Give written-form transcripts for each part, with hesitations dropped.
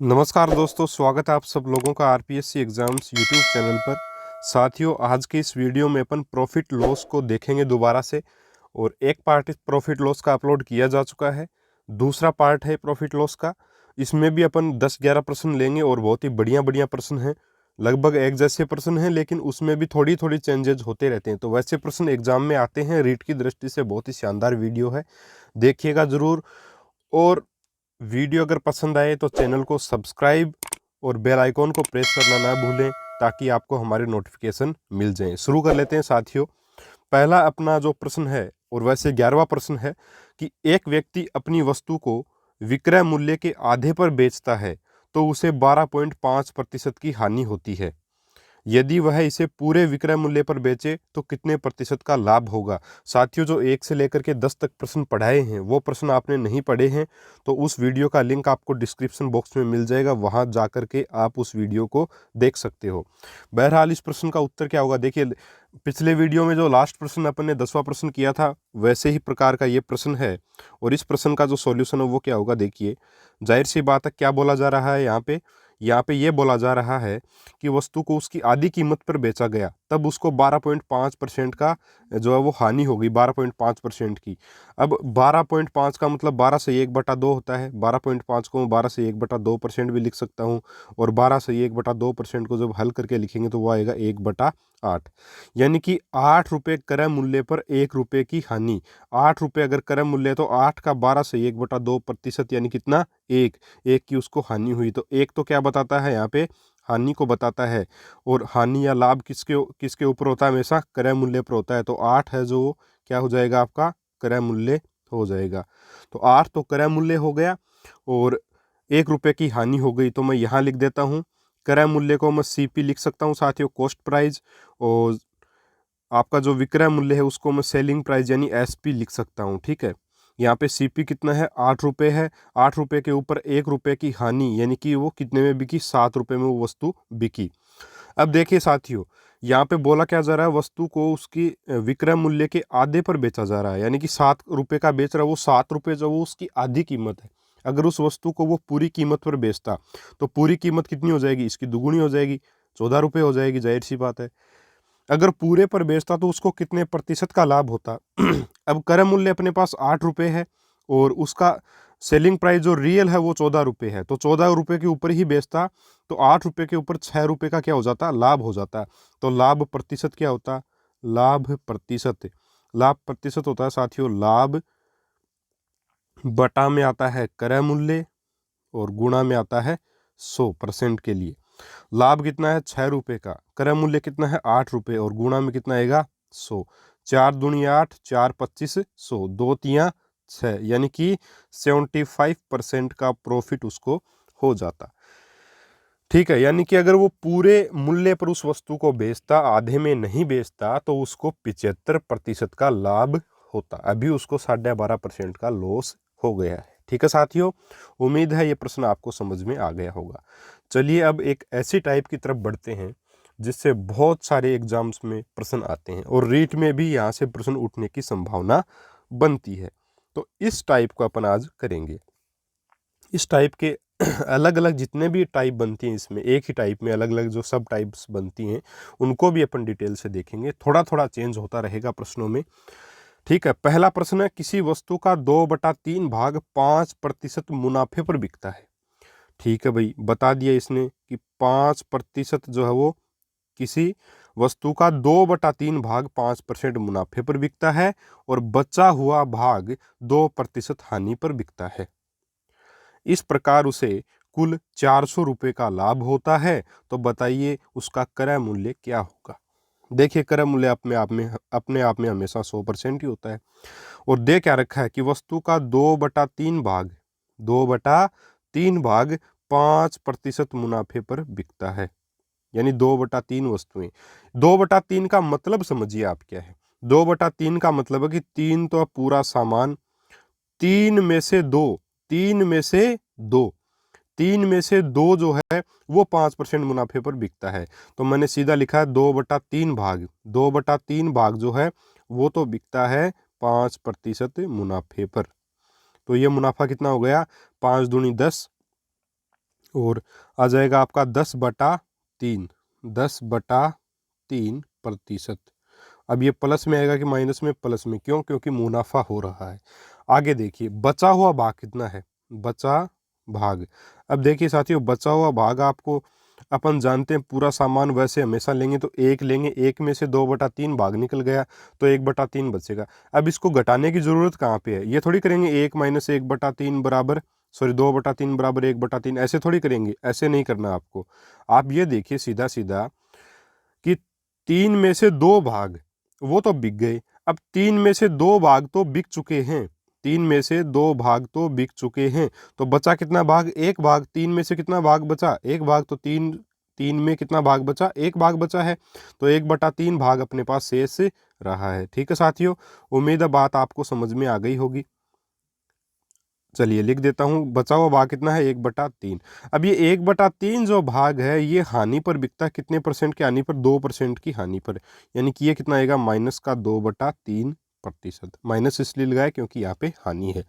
नमस्कार दोस्तों, स्वागत है आप सब लोगों का आरपीएससी एग्ज़ाम्स यूट्यूब चैनल पर। साथियों, आज के इस वीडियो में अपन प्रॉफिट लॉस को देखेंगे दोबारा से। और एक पार्ट इस प्रॉफिट लॉस का अपलोड किया जा चुका है, दूसरा पार्ट है प्रॉफिट लॉस का। इसमें भी अपन 10-11 प्रश्न लेंगे और बहुत ही बढ़िया बढ़िया प्रश्न हैं, लगभग एक जैसे प्रश्न हैं, लेकिन उसमें भी थोड़ी थोड़ी चेंजेज होते रहते हैं। तो वैसे प्रश्न एग्जाम में आते हैं। रीट की दृष्टि से बहुत ही शानदार वीडियो है, देखिएगा ज़रूर। और वीडियो अगर पसंद आए तो चैनल को सब्सक्राइब और बेल आइकॉन को प्रेस करना ना भूलें, ताकि आपको हमारे नोटिफिकेशन मिल जाएं। शुरू कर लेते हैं साथियों। पहला अपना जो प्रश्न है, और वैसे 11वां प्रश्न है, कि एक व्यक्ति अपनी वस्तु को विक्रय मूल्य के आधे पर बेचता है तो उसे 12.5% की हानि होती है। यदि वह इसे पूरे विक्रय मूल्य पर बेचे तो कितने प्रतिशत का लाभ होगा। साथियों, जो 1 से लेकर के 10 तक प्रश्न पढ़ाए हैं वो प्रश्न आपने नहीं पढ़े हैं तो उस वीडियो का लिंक आपको डिस्क्रिप्शन बॉक्स में मिल जाएगा, वहां जा कर के आप उस वीडियो को देख सकते हो। बहरहाल इस प्रश्न का उत्तर क्या होगा, देखिए पिछले वीडियो में जो लास्ट प्रश्न अपन ने 10वां प्रश्न किया था, वैसे ही प्रकार का ये प्रश्न है। और इस प्रश्न का जो सॉल्यूशन है वो क्या होगा, देखिए जाहिर सी बात है, क्या बोला जा रहा है यहाँ पे ये बोला जा रहा है कि वस्तु को उसकी आधी कीमत पर बेचा गया, तब उसको 12.5% का जो है वो हानि होगी, 12.5% की। अब 12.5 का मतलब 12 से 1/2 होता है। 12.5 को मैं 12 से 1/2% भी लिख सकता हूँ, और 12 से 1/2% को जब हल करके लिखेंगे तो वो आएगा 1/8। यानी कि 8 रुपये क्रय मूल्य पर 1 रुपये की हानि। 8 रुपये अगर क्रय मूल्य है तो 8 का 12 से 1/2% यानी कितना, 1 की उसको हानि हुई। तो एक तो क्या बताता है यहाँ पे, हानि को बताता है। और हानि या लाभ किसके किसके ऊपर होता है, हमेशा क्रय मूल्य पर होता है। तो 8 है जो क्या हो जाएगा, आपका क्रय मूल्य हो जाएगा। तो 8 तो क्रय मूल्य हो गया, और 1 रुपये की हानि हो गई। तो मैं यहाँ लिख देता हूँ, क्रय मूल्य को मैं सीपी लिख सकता हूँ साथियों, कॉस्ट प्राइस। और आपका जो विक्रय मूल्य है उसको मैं सेलिंग प्राइस यानी एसपी लिख सकता हूँ। ठीक है, यहाँ पे सीपी कितना है, 8 रुपये है। 8 रुपये के ऊपर 1 रुपये की हानि, यानी कि वो कितने में बिकी, 7 रुपये में वो वस्तु बिकी। अब देखिए साथियों, यहाँ पे बोला क्या जा रहा है, वस्तु को उसकी विक्रय मूल्य के आधे पर बेचा जा रहा है, यानी कि 7 रुपये का बेच रहा है। वो 7 रुपये जो वो उसकी आधी कीमत है। अगर उस वस्तु को वो पूरी कीमत पर बेचता तो पूरी कीमत कितनी हो जाएगी, इसकी दुगुनी हो जाएगी, 14 रुपये हो जाएगी, जाहिर सी बात है। अगर पूरे पर बेचता तो उसको कितने प्रतिशत का लाभ होता। अब क्रय मूल्य अपने पास 8 रुपये है, और उसका सेलिंग प्राइस जो रियल है वो 14 रुपये है। तो 14 रुपये के ऊपर ही बेचता तो 8 रुपये के ऊपर 6 रुपये का क्या हो जाता, लाभ हो जाता। तो लाभ प्रतिशत क्या होता, लाभ प्रतिशत होता है साथियों, लाभ बटा में आता है क्रय मूल्य, और गुणा में आता है 100% के लिए। लाभ कितना है, 6 रुपये का, क्रय मूल्य कितना है, 8 रुपये, और गुणा में कितना आएगा, 100। 4 दूनी 8, 4 25 100, 2 तियाँ 6, यानी कि 75% का प्रॉफिट उसको हो जाता। ठीक है, यानी कि अगर वो पूरे मूल्य पर उस वस्तु को बेचता, आधे में नहीं बेचता, तो उसको 75% का लाभ होता। अभी उसको 12.5% का लॉस हो गया है। ठीक है साथियों, उम्मीद है ये प्रश्न आपको समझ में आ गया होगा। चलिए अब एक ऐसी टाइप की तरफ बढ़ते हैं जिससे बहुत सारे एग्जाम्स में प्रश्न आते हैं, और रीट में भी यहाँ से प्रश्न उठने की संभावना बनती है। तो इस टाइप को अपन आज करेंगे। इस टाइप के अलग अलग जितने भी टाइप बनती हैं, इसमें एक ही टाइप में अलग अलग जो सब टाइप्स बनती हैं उनको भी अपन डिटेल से देखेंगे। थोड़ा थोड़ा चेंज होता रहेगा प्रश्नों में। ठीक है, पहला प्रश्न है, किसी वस्तु का 2/3 भाग 5% मुनाफे पर बिकता है। ठीक है भाई, बता दिया इसने कि 5% जो है वो किसी वस्तु का 2/3 भाग 5% मुनाफे पर बिकता है, और बचा हुआ भाग 2% हानि पर बिकता है। इस प्रकार उसे कुल 400 रुपये का लाभ होता है। तो बताइए उसका क्रय मूल्य क्या होगा। देखिए, क्रय मूल्य अपने आप में हमेशा 100% ही होता है। और दे क्या रखा है कि वस्तु का 2/3 भाग 5% मुनाफे पर बिकता है, यानी 2/3 वस्तुएं। 2/3 का मतलब समझिए आप क्या है। 2/3 का मतलब है कि 3 तो पूरा सामान, 3 में से 2, 3 में से 2, 3 में से 2 जो है वो 5% मुनाफे पर बिकता है। तो मैंने सीधा लिखा है 2/3 भाग, 2/3 भाग जो है वो तो बिकता है 5% मुनाफे पर। तो ये मुनाफा कितना हो गया, 5 दूनी 10, और आ जाएगा आपका 10/3, 10/3%। अब ये प्लस में आएगा कि माइनस में? प्लस में। क्यों? क्योंकि मुनाफा हो रहा है। आगे देखिए बचा हुआ भाग कितना है, बचा भाग। अब देखिए साथियों, बचा हुआ भाग आपको अपन जानते हैं, पूरा सामान वैसे हमेशा लेंगे तो एक लेंगे, एक में से 2/3 भाग निकल गया तो 1/3 बचेगा। अब इसको घटाने की जरूरत कहाँ पे है? ये थोड़ी करेंगे 1 - 1/3 बराबर, सॉरी 2/3 बराबर 1/3, ऐसे थोड़ी करेंगे, ऐसे नहीं करना आपको। आप ये देखिए सीधा सीधा कि 3 में से 2 भाग वो तो बिक गए। अब 3 में से 2 भाग तो बिक चुके हैं, 3 में से 2 भाग तो बिक चुके हैं, तो बचा कितना भाग? एक भाग। 3 में से कितना भाग बचा? एक भाग। तो 3 में कितना भाग बचा? एक भाग बचा है, तो 1/3 भाग अपने पास शेष रहा है। ठीक है साथियों, उम्मीद है बात आपको समझ में आ गई होगी। चलिए लिख देता हूँ, बचा हुआ भाग कितना है? 1/3। अब ये 1/3 जो भाग है ये हानि पर बिकता है, कितने परसेंट की हानि पर? 2% की हानि पर। यानी कि ये कितना आएगा? माइनस का 2/3%। माइनस इसलिए लगाया क्योंकि यहाँ पे हानि है।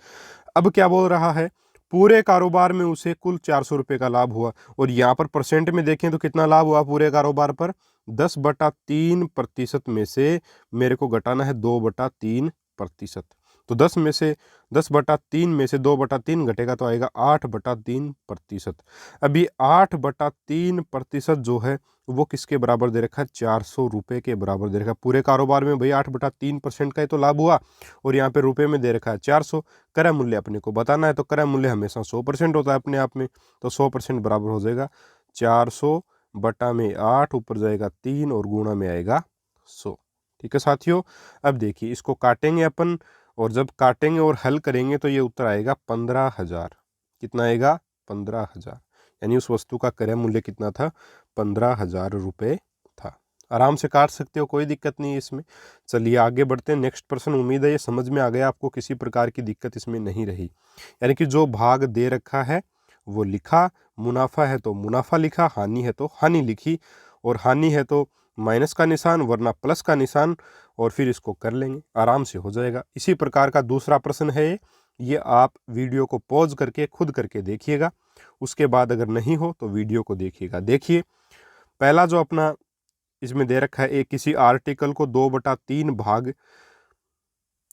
अब क्या बोल रहा है? पूरे कारोबार में उसे कुल 400 रुपये का लाभ हुआ, और यहाँ पर परसेंट में देखें तो कितना लाभ हुआ पूरे कारोबार पर? 10/3% में से मेरे को घटाना है 2/3%। तो 10/3 में से 2/3 घटेगा तो आएगा 8/3%। अब ये 8/3% जो है वो किसके बराबर दे रखा है? 400 रुपये के बराबर दे रखा है। पूरे कारोबार में भाई 8/3% का ही तो लाभ हुआ, और यहाँ पे रुपए में दे रखा है 400। क्रय मूल्य अपने को बताना है, तो क्रय मूल्य हमेशा 100% होता है अपने आप में, तो 100% बराबर हो जाएगा 400/8, ऊपर जाएगा 3 और गुणा में आएगा 100। ठीक है साथियों, अब देखिए इसको काटेंगे अपन, और जब काटेंगे और हल करेंगे तो ये उत्तर आएगा 15,000। कितना आएगा? 15,000। यानी उस वस्तु का क्रय मूल्य कितना था? 15,000 रुपये था। आराम से काट सकते हो, कोई दिक्कत नहीं है इसमें। चलिए आगे बढ़ते हैं, नेक्स्ट प्रश्न। उम्मीद है ये समझ में आ गया आपको, किसी प्रकार की दिक्कत इसमें नहीं रही। यानी कि जो भाग दे रखा है वो लिखा, मुनाफा है तो मुनाफा लिखा, हानि है तो हानि लिखी, और हानि है तो माइनस का निशान वरना प्लस का निशान, और फिर इसको कर लेंगे, आराम से हो जाएगा। इसी प्रकार का दूसरा प्रश्न है ये आप वीडियो को पॉज करके खुद करके देखिएगा, उसके बाद अगर नहीं हो तो वीडियो को देखिएगा। देखिए पहला जो अपना इसमें दे रखा है, एक किसी आर्टिकल को 2/3 भाग,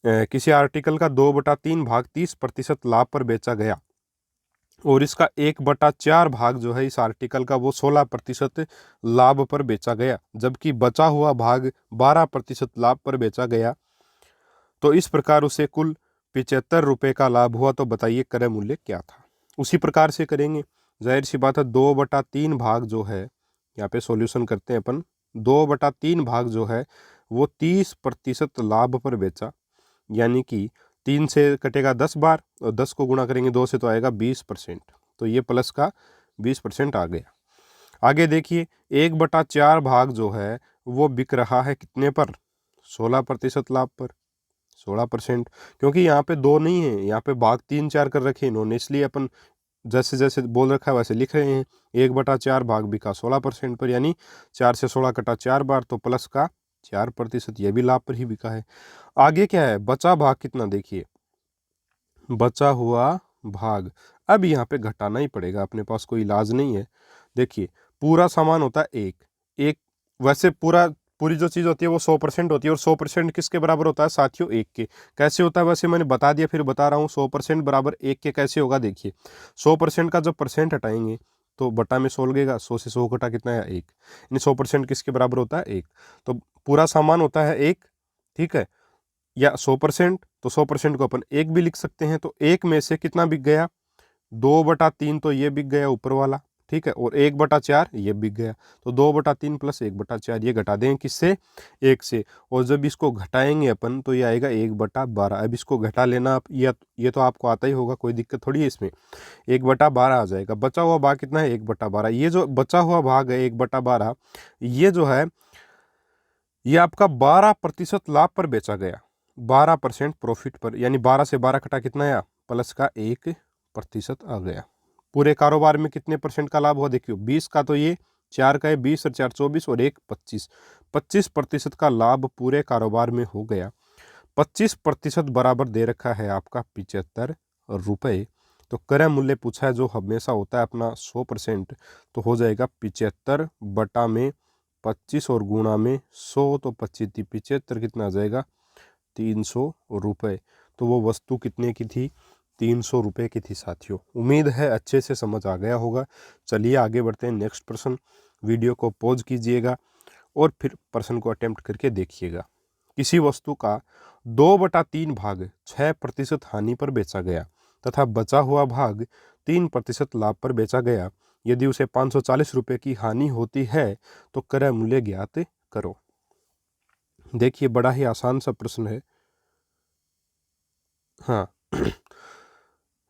किसी आर्टिकल का 2/3 भाग 30% लाभ पर बेचा गया, और इसका 1/4 भाग जो है इस आर्टिकल का वो 16% लाभ पर बेचा गया, जबकि बचा हुआ भाग 12% लाभ पर बेचा गया, तो इस प्रकार उसे कुल 75 रुपये का लाभ हुआ। तो बताइए क्रय मूल्य क्या था? उसी प्रकार से करेंगे, जाहिर सी बात है 2/3 भाग जो है, यहाँ पे सॉल्यूशन करते हैं अपन। 2/3 भाग जो है वो 30% लाभ पर बेचा, यानी कि 3 से कटेगा 10 बार, और 10 को गुणा करेंगे 2 से तो आएगा 20%। तो ये प्लस का 20% आ गया। आगे देखिए 1/4 भाग जो है वो बिक रहा है कितने पर? 16% लाभ पर, 16%। क्योंकि यहाँ पे 2 नहीं है, यहाँ पे भाग 3 4 कर रखे इन्होंने, इसलिए अपन जैसे जैसे बोल रखा है वैसे लिख रहे हैं। 1/4 भाग बिका 16% पर, यानी 4 से 16 कटा 4 बार, तो प्लस का 4%, यह भी लाभ पर ही बिका है। आगे क्या है? बचा भाग कितना? देखिए बचा हुआ भाग, अब यहाँ पे घटाना ही पड़ेगा, अपने पास कोई इलाज नहीं है। देखिए पूरा सामान होता है एक एक, वैसे पूरी जो चीज़ होती है वो 100% होती है, और 100% किसके बराबर होता है साथियों? एक के। कैसे होता है वैसे मैंने बता दिया, फिर बता रहा हूँ। 100% बराबर एक के कैसे होगा? देखिए 100% का जब परसेंट हटाएंगे तो बटा में 100 लगेगा, 100 से 100 घटा कितना है? एक। यानी 100% किसके बराबर होता है? एक। तो पूरा सामान होता है एक, ठीक है, या 100%, तो 100% को अपन एक भी लिख सकते हैं। तो एक में से कितना बिक गया? 2/3 तो ये बिक गया ऊपर वाला, ठीक है, और 1/4 ये बिक गया। तो 2/3 प्लस 1/4 ये घटा दें किससे? एक से। और जब इसको घटाएंगे अपन तो ये आएगा 1/12। अब इसको घटा लेना आप, ये तो आपको आता ही होगा, कोई दिक्कत थोड़ी है इसमें। 1/12 आ जाएगा। बचा हुआ भाग कितना है? 1/12। ये जो बचा हुआ भाग है 1/12, ये जो है ये आपका 12% लाभ पर बेचा गया, 12% प्रॉफिट पर, यानी 12 से 12 कटा कितना आया? प्लस का 1% आ गया। पूरे कारोबार में कितने परसेंट का लाभ हुआ? देखियो 20 का, तो ये 4 का है, 20 और 4 24, और 1 25, 25% का लाभ पूरे कारोबार में हो गया। 25% बराबर दे रखा है आपका 75 रुपये। तो क्रय मूल्य पूछा है जो हमेशा होता है अपना 100%, तो हो जाएगा 75 बटा में 25 और गुणा में 100, तो 25 75 कितना आ जाएगा 300 रुपये। तो वो वस्तु कितने की थी 300 रुपये की थी साथियों। उम्मीद है अच्छे से समझ आ गया होगा। चलिए आगे बढ़ते हैं नेक्स्ट प्रश्न। वीडियो को पॉज कीजिएगा और फिर प्रश्न को अटेम्प्ट करके देखिएगा। किसी वस्तु का 2/3 भाग 6% हानि पर बेचा गया तथा बचा हुआ भाग 3% लाभ पर बेचा गया। यदि उसे 540 रुपये की हानि होती है तो क्रय मूल्य ज्ञात करो। देखिए बड़ा ही आसान सा प्रश्न है। हाँ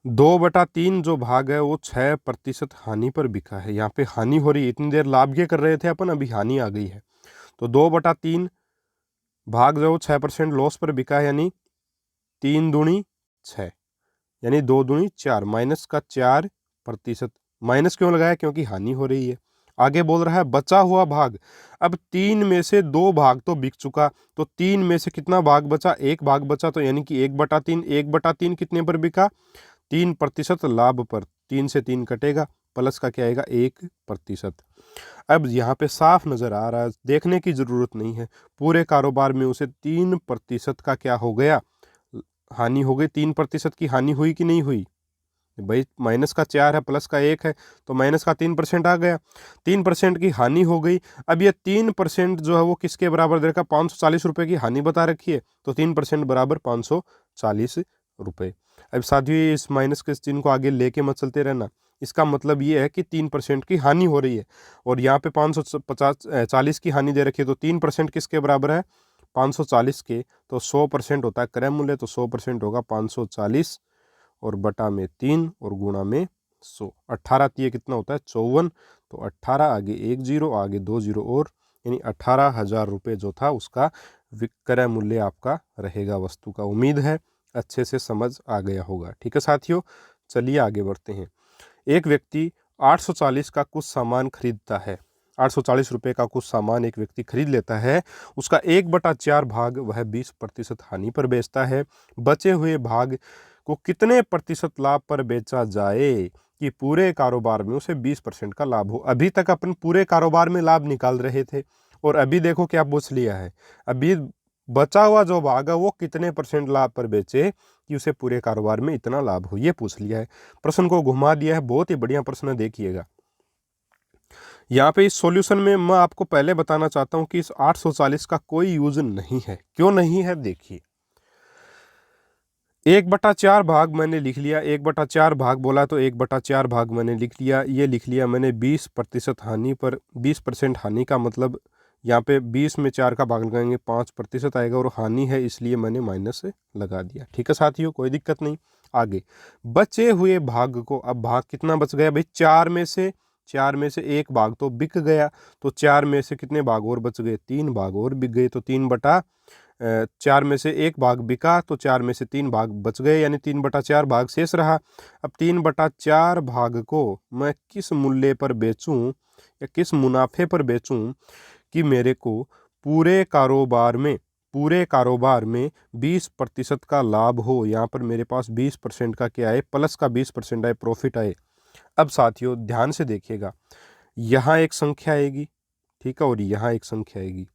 2/3 जो भाग है वो 6% हानि पर बिका है। यहाँ पे हानि हो रही है, इतनी देर लाभ के कर रहे थे अपन, अभी हानि आ गई है। तो 2/3 भाग जो 6% लॉस पर बिका है, यानी 3 दूनी 6, यानी 2 दूनी 4, माइनस का 4%। माइनस क्यों लगाया, क्योंकि हानि हो रही है। आगे बोल रहा है बचा हुआ भाग। अब 3 में से 2 भाग तो बिक चुका, तो 3 में से कितना भाग बचा, 1 भाग बचा, तो यानी कि 1/3। 1/3 कितने पर बिका, 3% लाभ पर। 3 से 3 कटेगा, प्लस का क्या आएगा 1%। अब यहाँ पे साफ नजर आ रहा है, देखने की जरूरत नहीं है। पूरे कारोबार में उसे 3% का क्या हो गया, हानि हो गई। 3% की हानि हुई कि नहीं हुई भाई, माइनस का 4 है प्लस का 1 है, तो माइनस का 3% आ गया। 3% की हानि हो गई। अब ये 3% जो है वो किसके बराबर दे रखा, 540 रुपये की हानि बता रखी है, तो 3% बराबर 540 रुपये। अब साथियों इस माइनस के चिन्ह को आगे लेके मत चलते रहना। इसका मतलब ये है कि 3% की हानि हो रही है, और यहाँ पे 540 की हानि दे रखी है, तो 3% किसके बराबर है 540 के, तो 100% होता है क्रय मूल्य, तो 100% होगा 540 और बटा में 3 और गुणा में 100। 18 ये कितना होता है 54, तो 18 आगे 1 जीरो आगे 2 जीरो और, यानी 18,000 रुपये जो था उसका विक्रय मूल्य आपका रहेगा वस्तु का। उम्मीद है अच्छे से समझ आ गया होगा। ठीक है साथियों, चलिए आगे बढ़ते हैं। एक व्यक्ति 840 का कुछ सामान खरीदता है। 840 रुपये का कुछ सामान एक व्यक्ति खरीद लेता है। उसका 1/4 भाग वह 20% हानि पर बेचता है। बचे हुए भाग को कितने प्रतिशत लाभ पर बेचा जाए कि पूरे कारोबार में उसे 20% का लाभ हो। अभी तक अपन पूरे कारोबार में लाभ निकाल रहे थे, और अभी देखो क्या पूछ लिया है, अभी बचा हुआ जो भाग है वो कितने % लाभ पर बेचे कि उसे पूरे कारोबार में इतना लाभ हो, ये पूछ लिया है। प्रश्न को घुमा दिया है, बहुत ही बढ़िया प्रश्न है, देखिएगा। यहाँ पे इस सॉल्यूशन में मैं आपको पहले बताना चाहता हूँ कि इस 840 का कोई यूज नहीं है। क्यों नहीं है, देखिए 1/4 भाग मैंने लिख लिया। 1/4 भाग बोला तो 1/4 भाग मैंने लिख लिया। ये लिख लिया मैंने 20% हानि पर। 20% हानि का मतलब यहाँ पे 20 में 4 का भाग लगाएंगे 5% आएगा, और हानि है इसलिए मैंने माइनस से लगा दिया। ठीक है साथियों, कोई दिक्कत नहीं। आगे बचे हुए भाग को, अब भाग कितना बच गया भाई, 4 में से 1 भाग तो बिक गया, तो 4 में से कितने भाग और बच गए, 3 भाग और बिक गए, तो 4 में से 1 भाग बिका, तो 4 में से 3 भाग बच गए, यानी 3/4 भाग शेष रहा। अब 3/4 भाग को मैं किस मूल्य पर बेचूं या किस मुनाफे पर बेचूं कि मेरे को पूरे कारोबार में 20% का लाभ हो। यहाँ पर मेरे पास 20% का क्या है, प्लस का 20% आए, प्रॉफिट आए। अब साथियों ध्यान से देखिएगा, यहाँ एक संख्या आएगी, ठीक है, और यहाँ एक संख्या आएगी।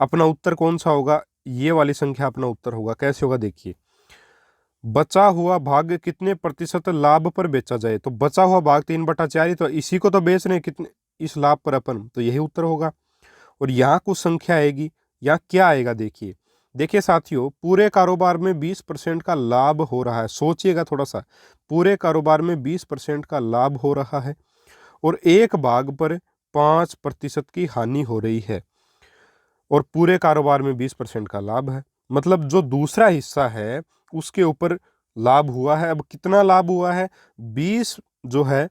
अपना उत्तर कौन सा होगा, ये वाली संख्या अपना उत्तर होगा। कैसे होगा, देखिए बचा हुआ भाग कितने प्रतिशत लाभ पर बेचा जाए, तो बचा हुआ भाग 3/4 ही तो, इसी को तो बेच रहे हैं कितने, इस लाभ पर अपन, तो यही उत्तर होगा। और यहाँ कुछ संख्या आएगी, यहाँ क्या आएगा, देखिए साथियों पूरे कारोबार में 20% का लाभ हो रहा है। सोचिएगा थोड़ा सा, पूरे कारोबार में 20% का लाभ हो रहा है और एक भाग पर 5% की हानि हो रही है, और पूरे कारोबार में 20% का लाभ है। मतलब जो दूसरा हिस्सा है उसके ऊपर लाभ हुआ है। अब कितना लाभ हुआ है, 20 जो है,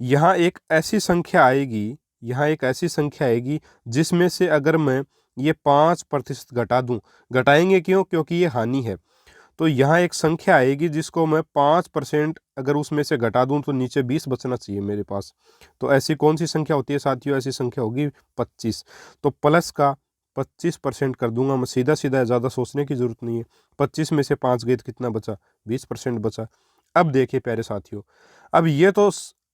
यहाँ एक ऐसी संख्या आएगी जिसमें से अगर मैं ये 5% घटा दूं, घटाएंगे क्यों, क्योंकि ये हानि है, तो यहाँ एक संख्या आएगी जिसको मैं 5% अगर उसमें से घटा दूं तो नीचे 20 बचना चाहिए मेरे पास। तो ऐसी कौन सी संख्या होती है साथियों, ऐसी संख्या होगी 25। तो प्लस का 25% कर दूंगा मैं, सीधा सीधा, ज़्यादा सोचने की जरूरत नहीं है। 25 में से 5 गए तो कितना बचा, 20% बचा। अब देखिए प्यारे साथियों, अब ये तो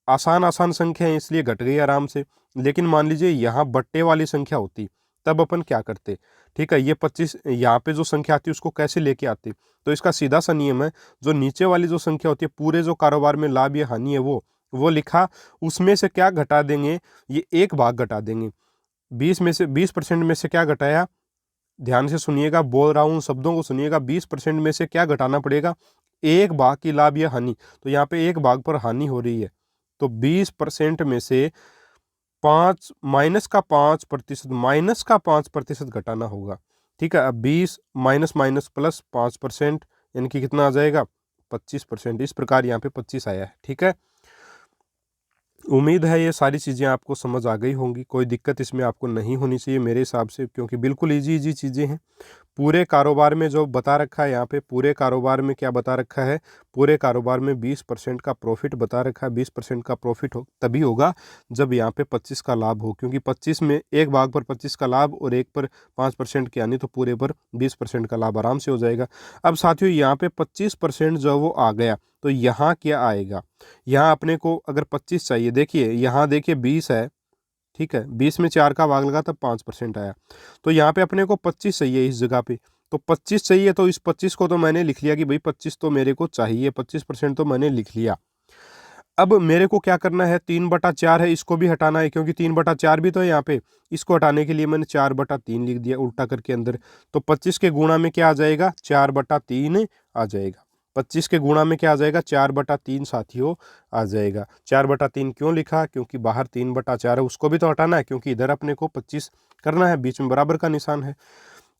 आसान आसान संख्या है इसलिए घट गई आराम से, लेकिन मान लीजिए यहाँ बट्टे वाली संख्या होती तब अपन क्या करते। ठीक है, ये 25 यहाँ पे जो संख्या आती है उसको कैसे लेके आते। तो इसका सीधा सा नियम है, जो नीचे वाली जो संख्या होती है पूरे जो कारोबार में लाभ या हानि है वो लिखा, उसमें से क्या घटा देंगे, ये एक भाग घटा देंगे। 20% में से क्या घटाया, ध्यान से सुनिएगा, बोल रहा हूँ शब्दों को सुनिएगा। 20% में से क्या घटाना पड़ेगा, एक भाग की लाभ या हानि। तो यहाँ पे एक भाग पर हानि हो रही है, तो 20% में से 5% घटाना होगा। ठीक है, अब 20 माइनस माइनस प्लस 5%, यानी कि कितना आ जाएगा 25%। इस प्रकार यहाँ पे 25 आया है। ठीक है, उम्मीद है ये सारी चीज़ें आपको समझ आ गई होंगी, कोई दिक्कत इसमें आपको नहीं होनी चाहिए मेरे हिसाब से, क्योंकि बिल्कुल इजी चीज़ें हैं। पूरे कारोबार में जो बता रखा है यहाँ पे, पूरे कारोबार में क्या बता रखा है, पूरे कारोबार में 20% का प्रॉफिट बता रखा है। 20% का प्रॉफिट तभी होगा जब यहाँ पे 25 का लाभ हो, क्योंकि 25 में एक भाग पर 25 का लाभ और एक पर 5% की हानि, तो पूरे पर 20% का लाभ आराम से हो जाएगा। अब साथियों यहाँ पे 25% जो वो आ गया, तो यहाँ क्या आएगा, यहाँ अपने को अगर 25 चाहिए, देखिए यहाँ देखिए 20 है। ठीक है, 20 में 4 का भाग लगा तब 5% आया, तो यहाँ पे अपने को 25 चाहिए इस जगह पे। तो 25 चाहिए, तो इस 25 को तो मैंने लिख लिया कि भाई 25 तो मेरे को चाहिए, 25% तो मैंने लिख लिया। अब मेरे को क्या करना है, 3/4 है, इसको भी हटाना है, क्योंकि 3/4 भी तो है यहाँ पे। इसको हटाने के लिए मैंने 4/3 लिख दिया उल्टा करके अंदर। तो 25 के गुणा में क्या आ जाएगा, 4/3 आ जाएगा। 25 के गुणा में क्या आ जाएगा, 4/3 साथियों आ जाएगा। 4/3 क्यों लिखा, क्योंकि बाहर 3/4 है, उसको भी तो हटाना है, क्योंकि इधर अपने को 25 करना है, बीच में बराबर का निशान है,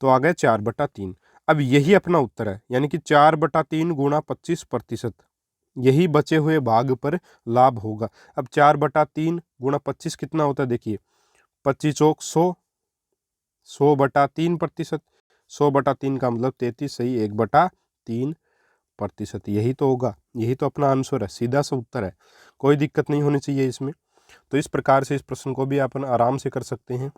तो आ गया 4/3। अब यही अपना उत्तर है, यानी कि 4/3 गुणा 25%, यही बचे हुए भाग पर लाभ होगा। अब 4/3 गुणा 25 कितना होता है, देखिए 25 चौक 100, 100/3%, 100/3 का मतलब 33, सही 1/3%, यही तो होगा, यही तो अपना आंसर है, सीधा सा उत्तर है, कोई दिक्कत नहीं होनी चाहिए इसमें। तो इस प्रकार से इस प्रश्न को भी अपन आराम से कर सकते हैं।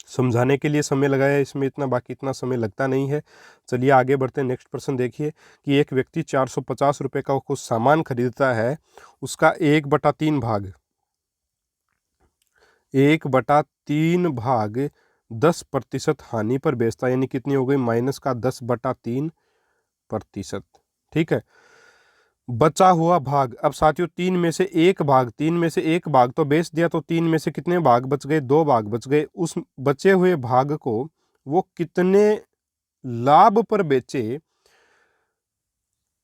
समझाने के लिए समय लगाया इसमें इतना, बाकी इतना समय लगता नहीं है। चलिए आगे बढ़ते हैं। नेक्स्ट प्रश्न देखिए कि एक व्यक्ति 450 रुपये का कुछ सामान खरीदता है, उसका 1/3 भाग 1/3 10% हानि पर बेचता है, यानी कितनी हो गई, माइनस का 10/3%। ठीक है, बचा हुआ भाग, अब साथियों 3 में से एक भाग तो बेच दिया, तो 3 में से कितने भाग बच गए, 2 भाग बच गए। उस बचे हुए भाग को वो कितने लाभ पर बेचे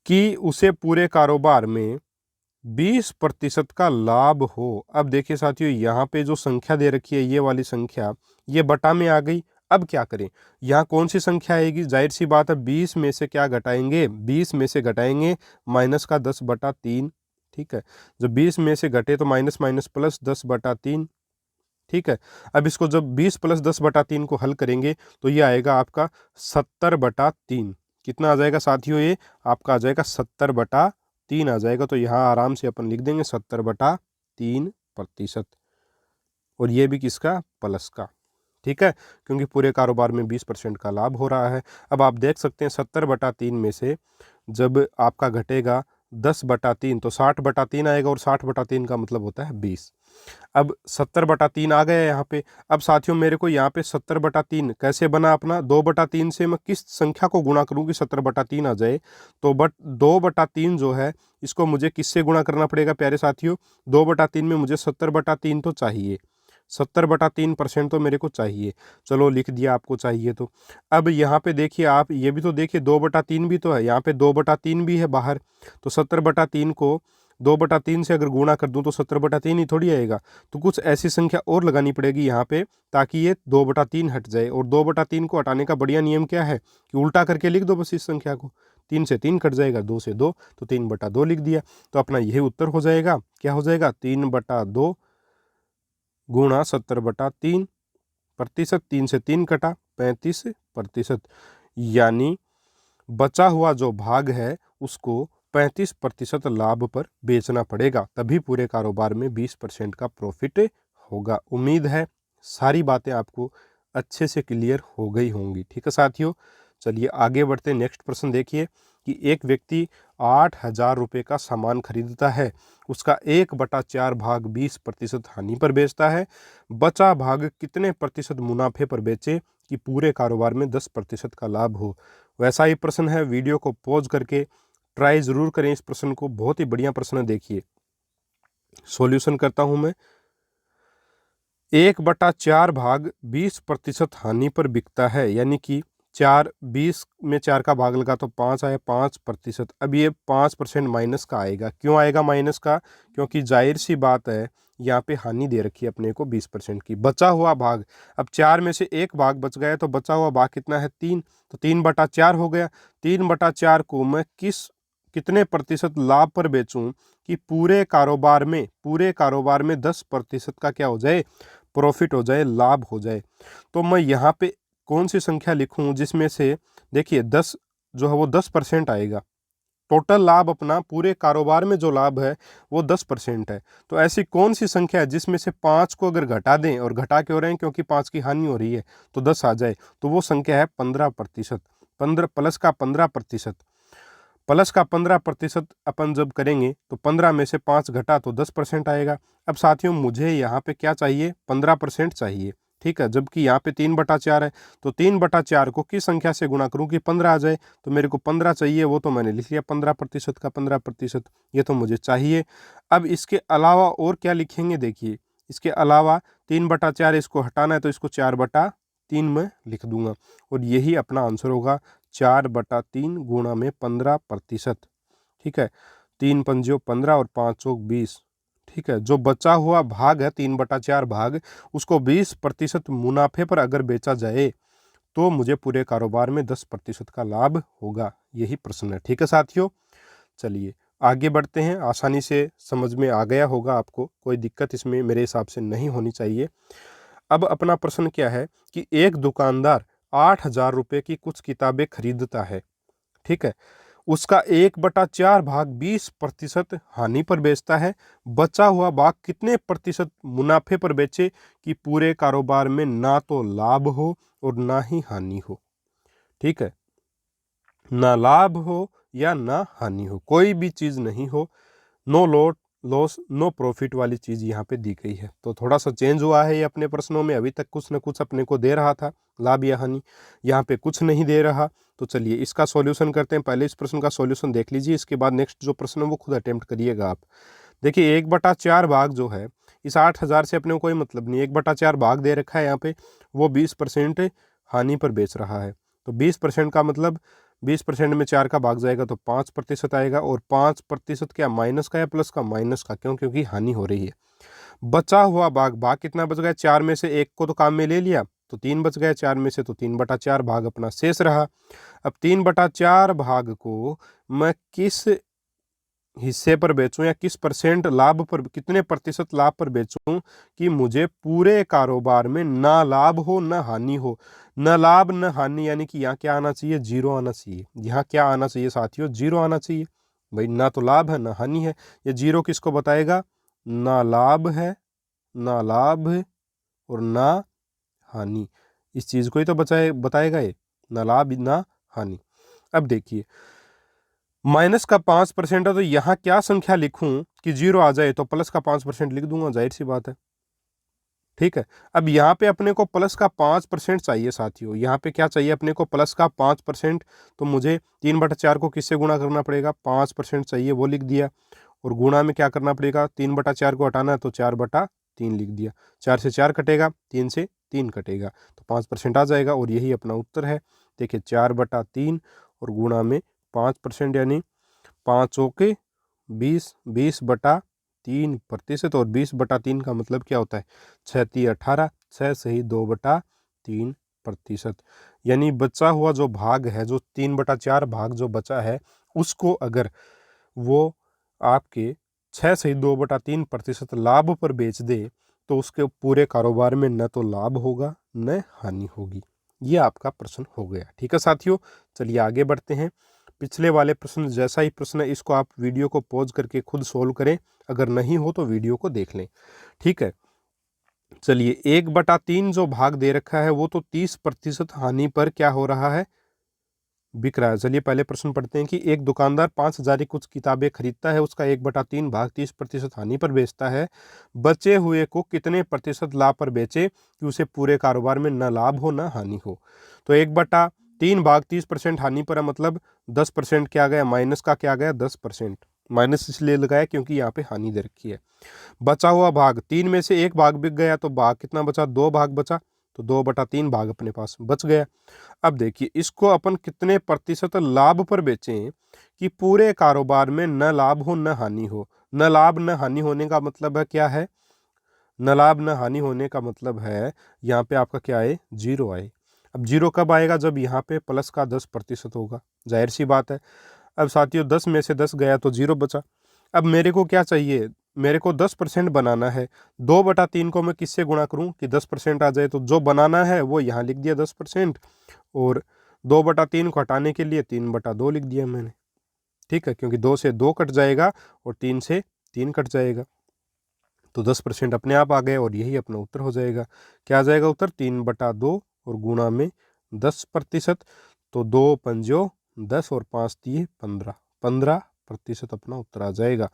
कि उसे पूरे कारोबार में 20% का लाभ हो। अब देखिए साथियों, यहाँ पे जो संख्या दे रखी है, ये वाली संख्या, ये बटा में आ गई। अब क्या करें, यहाँ कौन सी संख्या आएगी, जाहिर सी बात है 20 में से क्या घटाएंगे, 20 में से घटाएंगे माइनस का 10/3। ठीक है, जब 20 में से घटे तो माइनस माइनस प्लस 10/3। ठीक है, अब इसको जब 20 + 10/3 को हल करेंगे तो ये आएगा आपका 70/3। कितना आ जाएगा साथियों, ये आपका आ जाएगा 70/3 आ जाएगा। तो यहाँ आराम से अपन लिख देंगे 70/3%, और ये भी किसका, प्लस का। ठीक है, क्योंकि पूरे कारोबार में 20% का लाभ हो रहा है। अब आप देख सकते हैं 70/3 में से जब आपका घटेगा 10/3 तो 60/3 आएगा, और 60/3 का मतलब होता है 20। अब 70/3 आ गया यहाँ पे। अब साथियों मेरे को यहाँ पे 70/3 कैसे बना अपना, 2/3 से मैं किस संख्या को गुणा करूँ कि 70/3 आ जाए, तो 2/3 जो है इसको मुझे किससे गुणा करना पड़ेगा प्यारे साथियों, 2/3 में मुझे 70/3 तो चाहिए, 70/3% तो मेरे को चाहिए। चलो लिख दिया आपको चाहिए तो। अब यहाँ पे देखिए आप, ये भी तो देखिए 2/3 भी तो है, यहाँ पे 2/3 भी है बाहर, तो 70/3 को 2/3 से अगर गुणा कर दूं तो 70/3 ही थोड़ी आएगा। तो कुछ ऐसी संख्या और लगानी पड़ेगी यहाँ पे ताकि ये 2/3 हट जाए। और 2/3 को हटाने का बढ़िया नियम क्या है कि उल्टा करके लिख दो बस इस संख्या को, 3 से 3 कट जाएगा, 2 से 2, तो 3/2 लिख दिया। तो अपना यही उत्तर हो जाएगा, क्या हो जाएगा, 3/2 गुणा 70/3%, 3 से 3 कटा 35%, यानी बचा हुआ जो भाग है उसको 35% लाभ पर बेचना पड़ेगा, तभी पूरे कारोबार में 20% का प्रॉफिट होगा। उम्मीद है सारी बातें आपको अच्छे से क्लियर हो गई होंगी। ठीक है साथियों, चलिए आगे बढ़ते हैं। नेक्स्ट प्रश्न देखिए कि एक व्यक्ति 8,000 रुपये का सामान खरीदता है, उसका 1/4 भाग 20% हानि पर बेचता है, बचा भाग कितने प्रतिशत मुनाफे पर बेचे कि पूरे कारोबार में 10% का लाभ हो। वैसा ही प्रश्न है, वीडियो को पॉज करके ट्राई ज़रूर करें इस प्रश्न को, बहुत ही बढ़िया प्रश्न है। देखिए सॉल्यूशन करता हूं मैं। 1/4 भाग 20% हानि पर बिकता है, यानी कि 20 में 4 का भाग लगा तो 5 आया, 5%। अब ये 5% माइनस का आएगा। क्यों आएगा माइनस का? क्योंकि जाहिर सी बात है यहाँ पे हानि दे रखी है अपने को 20% की। बचा हुआ भाग, अब 4 में से एक भाग बच गया तो बचा हुआ भाग कितना है? 3, तो 3/4 हो गया। 3/4 को मैं कितने प्रतिशत लाभ पर बेचूं कि पूरे कारोबार में 10% का क्या हो जाए? प्रॉफिट हो जाए, लाभ हो जाए। तो मैं यहाँ पे कौन सी संख्या लिखूं जिसमें से देखिए 10 जो है वो 10% आएगा। टोटल लाभ अपना पूरे कारोबार में जो लाभ है वो 10% है। तो ऐसी कौन सी संख्या है जिसमें से 5 को अगर घटा दें, और घटा क्यों रहे हैं? क्योंकि 5 की हानि हो रही है, तो 10 आ जाए, तो वो संख्या है 15%। 15 प्लस का 15%, प्लस का 15% अपन जब करेंगे तो 15 में से 5 घटा तो 10% आएगा। अब साथियों मुझे यहाँ पे क्या चाहिए? 15% चाहिए, ठीक है। जबकि यहाँ पे 3/4 है, तो 3/4 को किस संख्या से गुणा करूँ कि 15 आ जाए? तो मेरे को 15 चाहिए, वो तो मैंने लिख लिया 15% का 15%, ये तो मुझे चाहिए। अब इसके अलावा और क्या लिखेंगे? देखिए इसके अलावा 3/4, इसको हटाना है तो इसको 4/3 में लिख दूंगा, और यही अपना आंसर होगा। 4/3 गुणा में 15%, ठीक है। 3 पंजो 15 और 5 चौक 20, ठीक है। जो बचा हुआ भाग है 3/4 भाग, उसको 20% मुनाफे पर अगर बेचा जाए तो मुझे पूरे कारोबार में 10% का लाभ होगा। यही प्रश्न है, ठीक है साथियों। चलिए आगे बढ़ते हैं। आसानी से समझ में आ गया होगा आपको, कोई दिक्कत इसमें मेरे हिसाब से नहीं होनी चाहिए। अब अपना प्रश्न क्या है कि एक दुकानदार 8,000 रुपये की कुछ किताबें खरीदता है, ठीक है। उसका 1/4 भाग 20% हानि पर बेचता है, बचा हुआ भाग कितने प्रतिशत मुनाफे पर बेचे कि पूरे कारोबार में ना तो लाभ हो और ना ही हानि हो, ठीक है। ना लाभ हो या ना हानि हो, कोई भी चीज़ नहीं हो, नो लॉस नो प्रॉफिट वाली चीज़ यहाँ पे दी गई है। तो थोड़ा सा चेंज हुआ है ये अपने प्रश्नों में। अभी तक कुछ न कुछ अपने को दे रहा था, लाभ या हानि, यहाँ पे कुछ नहीं दे रहा। तो चलिए इसका सॉल्यूशन करते हैं। पहले इस प्रश्न का सॉल्यूशन देख लीजिए, इसके बाद नेक्स्ट जो प्रश्न है वो खुद अटेम्प्ट करिएगा आप। देखिए 1/4 भाग जो है, इस 8,000 से अपने को कोई मतलब नहीं। 1/4 भाग दे रखा है यहाँ पे, वो 20% हानि पर बेच रहा है। तो 20% का मतलब 20% में 4 का भाग जाएगा तो 5% आएगा, और 5% क्या माइनस का या प्लस का? माइनस का। क्यों? क्योंकि हानि हो रही है। बचा हुआ भाग कितना बच गया? 4 में से एक को तो काम में ले लिया तो 3 बच गया, 4 में से तो 3/4 भाग अपना शेष रहा। अब 3/4 भाग को मैं किस हिस्से पर बेचूं या किस परसेंट लाभ पर, कितने प्रतिशत लाभ पर बेचूं कि मुझे पूरे कारोबार में ना लाभ हो ना हानि हो। न लाभ न हानि, यानी कि यहाँ क्या आना चाहिए? 0 आना चाहिए। यहाँ क्या आना चाहिए साथियों? 0 आना चाहिए। भाई ना तो लाभ है ना हानि है, ये 0 किसको बताएगा? ना लाभ है, ना लाभ है और ना हानि, इस चीज को ही तो बताएगा ये, ना लाभ ना हानि। अब देखिए माइनस का 5% है, तो यहाँ क्या संख्या लिखूं कि 0 आ जाए? तो प्लस का 5% लिख दूंगा, जाहिर सी बात है, ठीक है। अब यहाँ पे अपने को प्लस का 5% चाहिए साथियों। यहाँ पे क्या चाहिए अपने को? प्लस का 5%। तो मुझे 3/4 को किससे गुणा करना पड़ेगा? 5% चाहिए, वो लिख दिया। और गुणा में क्या करना पड़ेगा? 3/4 को हटाना है तो 4/3 लिख दिया। 4 से 4 कटेगा, 3 से 3 कटेगा, तो 5% आ जाएगा, और यही अपना उत्तर है। देखिए 4/3 और गुणा में 5%, यानी 5 चौके 20, 20/3%। और 20/3 का मतलब क्या होता है? 6×3 = 18, 6 सही 2/3%। यानी बचा हुआ जो भाग है, जो 3/4 भाग जो बचा है, उसको अगर वो आपके 6 सही 2/3% लाभ पर बेच दे तो उसके पूरे कारोबार में न तो लाभ होगा न हानि होगी। ये आपका प्रश्न हो गया, ठीक है साथियों। चलिए आगे बढ़ते हैं। पिछले वाले प्रश्न जैसा ही प्रश्न है, इसको आप वीडियो को पॉज करके खुद सोल्व करें, अगर नहीं हो तो वीडियो को देख लें, ठीक है। चलिए 1/3 जो भाग दे रखा है वो तो 30% हानि पर क्या हो रहा है? बिक रहा है। चलिए पहले प्रश्न पढ़ते हैं कि एक दुकानदार 5,000 की कुछ किताबें खरीदता है, उसका 1/3 भाग 30% हानि पर बेचता है। बचे हुए को कितने प्रतिशत लाभ पर बेचे कि उसे पूरे कारोबार में न लाभ हो न हानि हो। तो 1/3 भाग 30% हानि पर है, मतलब 10% क्या गया, माइनस का क्या गया 10%। माइनस इसलिए लगाया क्योंकि यहाँ पे हानि दे रखी है। बचा हुआ भाग, 3 में से 1 भाग बिक गया तो भाग कितना बचा, 2 भाग बचा, तो 2/3 भाग अपने पास बच गया। अब देखिए इसको अपन कितने प्रतिशत लाभ पर बेचें कि पूरे कारोबार में न लाभ हो न हानि हो। न लाभ न हानि होने का मतलब है क्या है, न लाभ न हानि होने का मतलब है यहाँ पे आपका क्या है, जीरो आए। अब जीरो कब आएगा, जब यहाँ पे प्लस का 10% होगा, जाहिर सी बात है। अब साथियों 10 में से 10 गया तो जीरो बचा। अब मेरे को क्या चाहिए, मेरे को 10% बनाना है। 2/3 को मैं किससे गुणा करूं कि 10% आ जाए, तो जो बनाना है वो यहाँ लिख दिया 10%, और 2/3 को हटाने के लिए 3/2 लिख दिया मैंने। ठीक है, क्योंकि 2 से 2 कट जाएगा और 3 से 3 कट जाएगा, तो 10% अपने आप आ गए और यही अपना उत्तर हो जाएगा। क्या आ जाएगा उत्तर, 3/2 और गुणा में 10%। तो 2 पंजो 10 और 5 दिए 15, 15% अपना उत्तर आ जाएगा।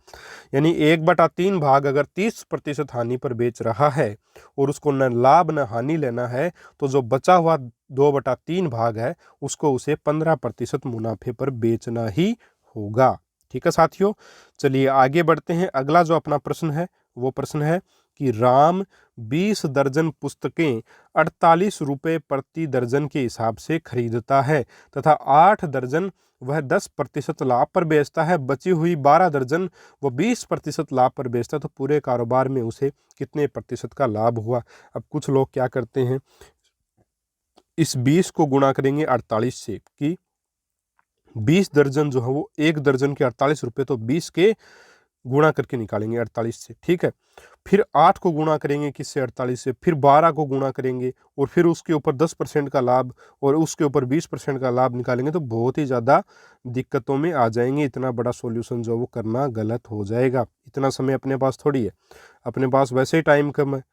यानी 1/3 भाग अगर 30% हानि पर बेच रहा है और उसको न लाभ न हानि लेना है, तो जो बचा हुआ 2/3 भाग है उसको उसे 15% मुनाफे पर बेचना ही होगा। ठीक है साथियों, चलिए आगे बढ़ते हैं। अगला जो अपना प्रश्न है वो प्रश्न है कि राम 20 दर्जन पुस्तकें 48 रुपये प्रति दर्जन के हिसाब से खरीदता है तथा 8 दर्जन वह 10% लाभ पर बेचता है। बची हुई 12 दर्जन वो 20% लाभ पर बेचता है, तो पूरे कारोबार में उसे कितने प्रतिशत का लाभ हुआ। अब कुछ लोग क्या करते हैं, इस 20 को गुणा करेंगे 48 से कि 20 दर्जन जो है वो 1 दर्जन के 48 रुपये, तो 20 के गुणा करके निकालेंगे 48 से। ठीक है, फिर 8 को गुणा करेंगे किससे, 48 से, फिर 12 को गुणा करेंगे और फिर उसके ऊपर 10% का लाभ और उसके ऊपर 20% का लाभ निकालेंगे, तो बहुत ही ज़्यादा दिक्कतों में आ जाएंगे। इतना बड़ा सॉल्यूशन जो वो करना गलत हो जाएगा। इतना समय अपने पास थोड़ी है, अपने पास वैसे ही टाइम कम है।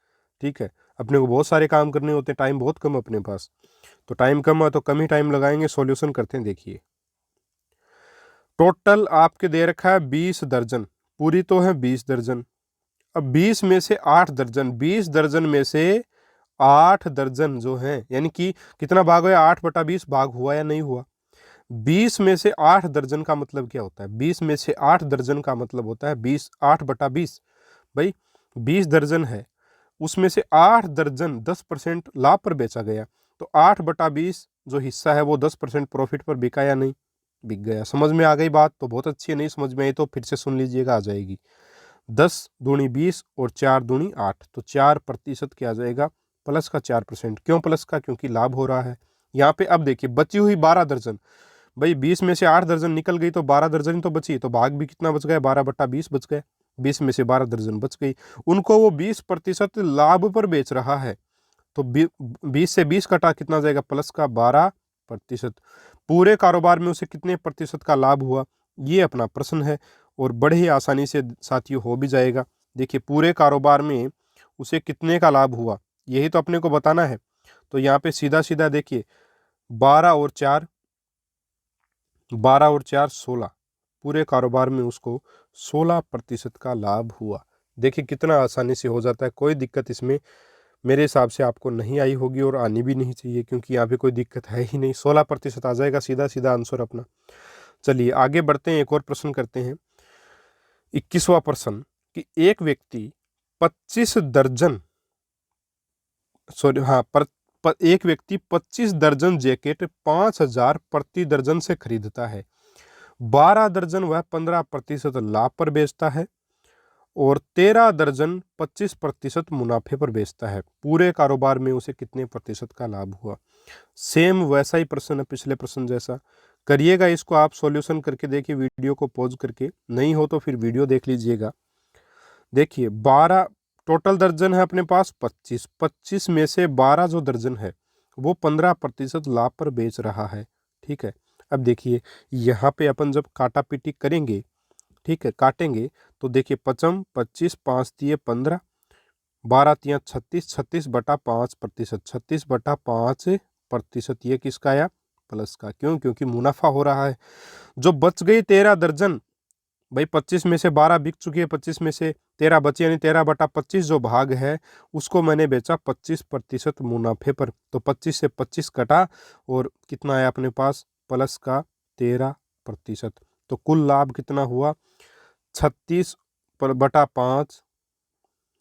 ठीक है, अपने को बहुत सारे काम करने होते हैं, टाइम बहुत कम है अपने पास, तो टाइम कम है तो कम ही टाइम लगाएंगे। सॉल्यूशन करते हैं, देखिए टोटल आपके दे रखा है 20 दर्जन, पूरी तो है 20 दर्जन। अब 20 में से 8 दर्जन, 20 दर्जन में से 8 दर्जन जो है, यानी कि कितना भाग हुआ, 8/20 भाग हुआ या नहीं हुआ। 20 में से 8 दर्जन का मतलब क्या होता है, 20 में से 8 दर्जन का मतलब होता है 20, 8/20। भाई 20 दर्जन है, उसमें से 8 दर्जन 10% लाभ पर बेचा गया, तो 8/20 जो हिस्सा है वो 10% प्रॉफिट पर बिका या नहीं, बिक गया। समझ में आ गई बात, तो बहुत अच्छी है। नहीं समझ में आई तो फिर से सुन लीजिएगा, आ जाएगी। 10 दूनी 20 और 4 दूनी 8, तो 4% क्या आ जाएगा, प्लस का 4%। क्यों प्लस का, क्योंकि लाभ हो रहा है यहाँ पे। अब देखिए बची हुई 12 दर्जन, भाई 20 में से 8 दर्जन निकल गई तो 12 दर्जन तो बची, तो भाग भी कितना बच गया, 12/20 बच गए। 20 में से 12 दर्जन बच गई, उनको वो 20% लाभ पर बेच रहा है, तो 20 से 20 कटा कितना जाएगा, प्लस का 12%। पूरे कारोबार में उसे कितने प्रतिशत का लाभ हुआ, ये अपना प्रश्न है और बड़े ही आसानी से साथियों हो भी जाएगा। देखिए पूरे कारोबार में उसे कितने का लाभ हुआ, यही तो अपने को बताना है। तो यहाँ पे सीधा सीधा देखिए 12 और 4, 16, पूरे कारोबार में उसको 16% का लाभ हुआ। देखिए कितना आसानी से हो जाता है, कोई दिक्कत इसमें मेरे हिसाब से आपको नहीं आई होगी और आनी भी नहीं चाहिए, क्योंकि यहाँ पे कोई दिक्कत है ही नहीं। 16% आ जाएगा सीधा सीधा आंसर अपना। चलिए आगे बढ़ते हैं, एक और प्रश्न करते हैं। 21वां प्रश्न कि एक व्यक्ति 25 दर्जन सॉरी हाँ एक व्यक्ति 25 दर्जन जैकेट 5,000 प्रति दर्जन से खरीदता है। 12 दर्जन वह 15% लाभ पर बेचता है और 13 दर्जन 25% मुनाफे पर बेचता है। पूरे कारोबार में उसे कितने प्रतिशत का लाभ हुआ। सेम वैसा ही प्रश्न है पिछले प्रश्न जैसा। करिएगा इसको आप सॉल्यूशन करके देखिए, वीडियो को पॉज करके, नहीं हो तो फिर वीडियो देख लीजिएगा। देखिए 12 टोटल दर्जन है अपने पास 25, 25 में से 12 जो दर्जन है वो 15% लाभ पर बेच रहा है। ठीक है, अब देखिए यहाँ पे अपन जब काटा पीटी करेंगे, ठीक है, काटेंगे तो देखिए 55, 25, 5 दिए 15, 12 तिया 36, 36/5%, 36/5%, ये किसका आया, प्लस का। क्यों? क्योंकि मुनाफा हो रहा है। जो बच गई 13 दर्जन, भाई 25 में से 12 बिक चुकी है, 25 में से 13 बची, यानी 13/25 जो भाग है उसको मैंने बेचा 25% मुनाफे पर। तो 25 से 25 कटा और कितना आया अपने पास? प्लस का 13%। तो कुल लाभ कितना हुआ? 36/5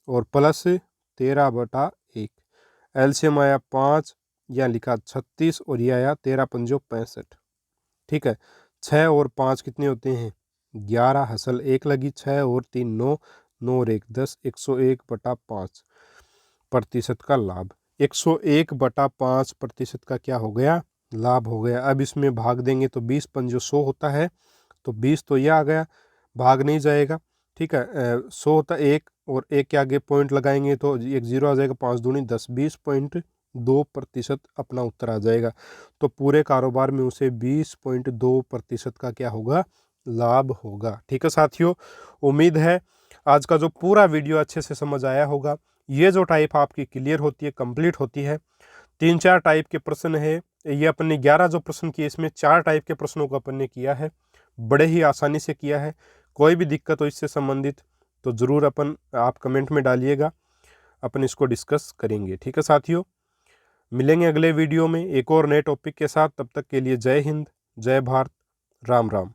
और प्लस 13/1। एलसीएम आया 5, या लिखा 36 और ये आया 13×5 = 65। ठीक है, 6 और 5 कितने होते हैं? 11, हसल 1 लगी, 6 और 3 9, 9 और 1 10, 101/5% का लाभ। 101/5% का क्या हो गया? लाभ हो गया। अब इसमें भाग देंगे तो 20 × 100 होता है, तो 20 तो यह आ गया, भाग नहीं जाएगा। ठीक है, 100 होता है 1, और 1 के आगे पॉइंट लगाएंगे तो एक 0 आ जाएगा, 5 दूनी 10, 20.2% अपना उत्तर आ जाएगा। तो पूरे कारोबार में उसे 20.2% का क्या होगा? लाभ होगा। ठीक है साथियों, उम्मीद है आज का जो पूरा वीडियो अच्छे से समझ आया होगा। ये जो टाइप आपकी क्लियर होती है, कंप्लीट होती है। 3-4 टाइप के प्रश्न है, ये अपन ने 11 जो प्रश्न किए, इसमें 4 टाइप के प्रश्नों को अपन ने किया है, बड़े ही आसानी से किया है। कोई भी दिक्कत हो इससे संबंधित तो ज़रूर आप कमेंट में डालिएगा, अपन इसको डिस्कस करेंगे। ठीक है साथियों, मिलेंगे अगले वीडियो में एक और नए टॉपिक के साथ। तब तक के लिए जय हिंद, जय भारत, राम राम।